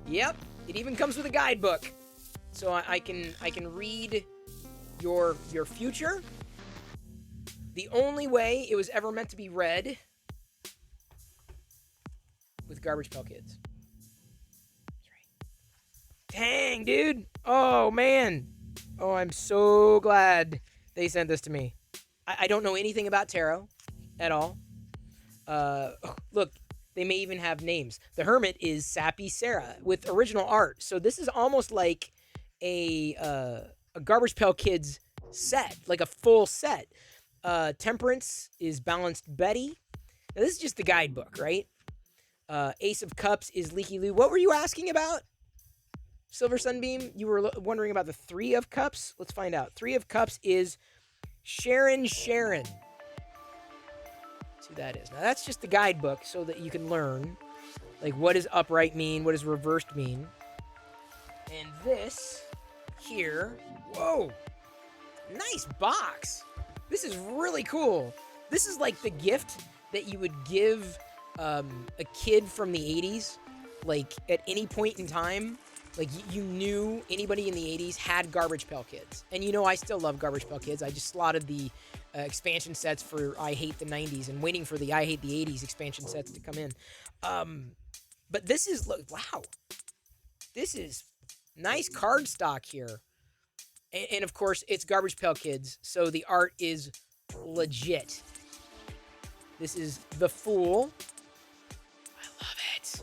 Yep, it even comes with a guidebook, so I can read your future. The only way it was ever meant to be read with Garbage Pail Kids. That's right. Dang, dude. Oh man. Oh, I'm so glad they sent this to me. I don't know anything about tarot at all. Look, they may even have names. The Hermit is Sappy Sarah with original art. So this is almost like a Garbage Pail Kids set, like a full set. Temperance is Balanced Betty. Now this is just the guidebook, right? Ace of Cups is Leaky Lou. What were you asking about? Silver Sunbeam, you were wondering about the Three of Cups? Let's find out. Three of Cups is Sharon. Let's see who that is. Now that's just the guidebook so that you can learn, like, what does upright mean? What does reversed mean? And this here, whoa, nice box. This is really cool. This is like the gift that you would give a kid from the 80s, like at any point in time. Like you knew anybody in the 80s had Garbage Pail Kids. And you know I still love Garbage Pail Kids. I just slotted the expansion sets for I Hate the 90s and waiting for the I Hate the 80s expansion sets to come in. But this is, look, wow. This is nice card stock here. And of course, it's Garbage Pail Kids, so the art is legit. This is The Fool. I love it.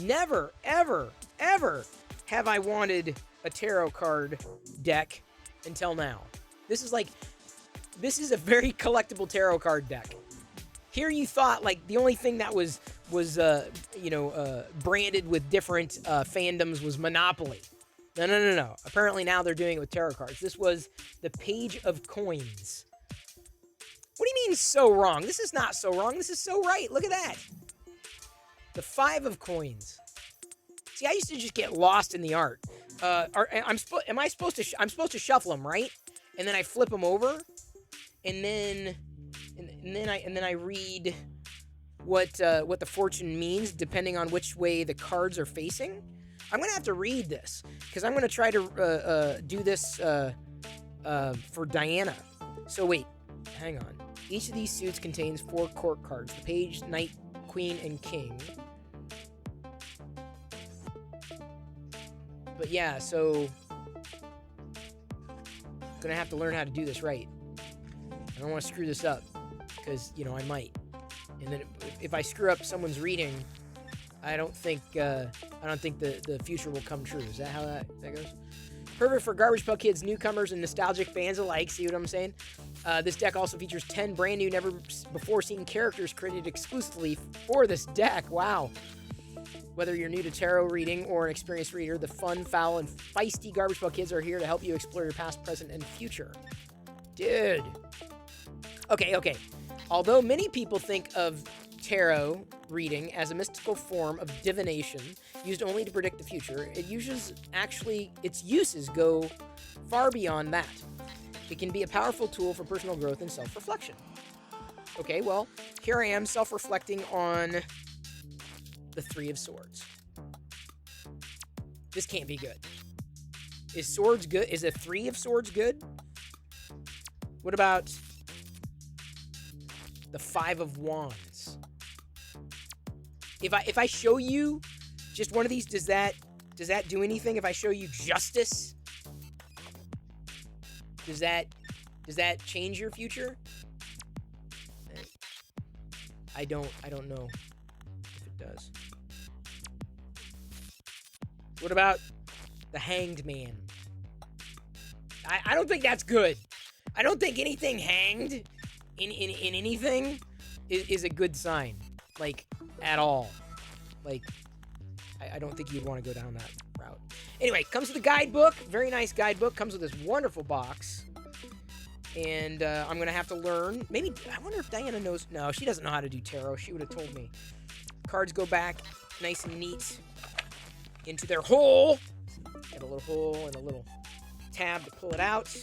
Never, ever, ever have I wanted a tarot card deck until now. This is a very collectible tarot card deck. Here you thought, like, the only thing that was branded with different fandoms was Monopoly. No. Apparently now they're doing it with tarot cards. This was the Page of Coins. What do you mean so wrong? This is not so wrong. This is so right. Look at that. The Five of Coins. See, I used to just get lost in the art. I'm supposed to shuffle them, right? And then I flip them over, and then I read what the fortune means depending on which way the cards are facing. I'm gonna have to read this because I'm gonna try to do this for Diana. So wait, hang on. Each of these suits contains 4 court cards: the Page, Knight, Queen, and King. But yeah, so I'm gonna have to learn how to do this right. I don't want to screw this up because I might. And then if I screw up someone's reading, I don't think the future will come true. Is that how that goes? Perfect for Garbage Pail Kids, newcomers, and nostalgic fans alike. See what I'm saying? This deck also features 10 brand new, never before seen characters created exclusively for this deck. Wow. Whether you're new to tarot reading or an experienced reader, the fun, foul, and feisty Garbage Pail Kids are here to help you explore your past, present, and future. Dude. Okay. Although many people think of tarot reading as a mystical form of divination used only to predict the future, its uses go far beyond that. It can be a powerful tool for personal growth and self-reflection. Okay, well, here I am self-reflecting on the Three of Swords. This can't be good. Is swords good? Is a Three of Swords good? What about the Five of Wands? If I show you just one of these, does that do anything? If I show you Justice, does that change your future? I don't know if it does. What about the Hanged Man? I don't think that's good. I don't think anything hanged in anything is a good sign, like, at all. Like, I don't think you'd want to go down that route. Anyway, comes with a guidebook. Very nice guidebook. Comes with this wonderful box. And I'm going to have to learn. Maybe, I wonder if Diana knows. No, she doesn't know how to do tarot. She would have told me. Cards go back nice and neat into their hole. Got a little hole and a little tab to pull it out.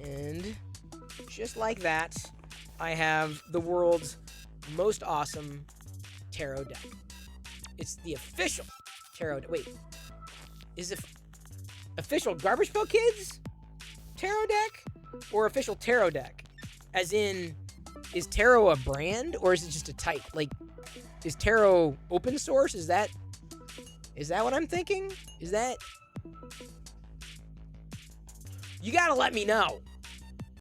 And just like that, I have the world's most awesome tarot deck. It's the official tarot. Wait, is it official Garbage Pail Kids tarot deck or official tarot deck? As in, is tarot a brand or is it just a type? Like, is tarot open source? Is that what I'm thinking? Is that? You gotta let me know.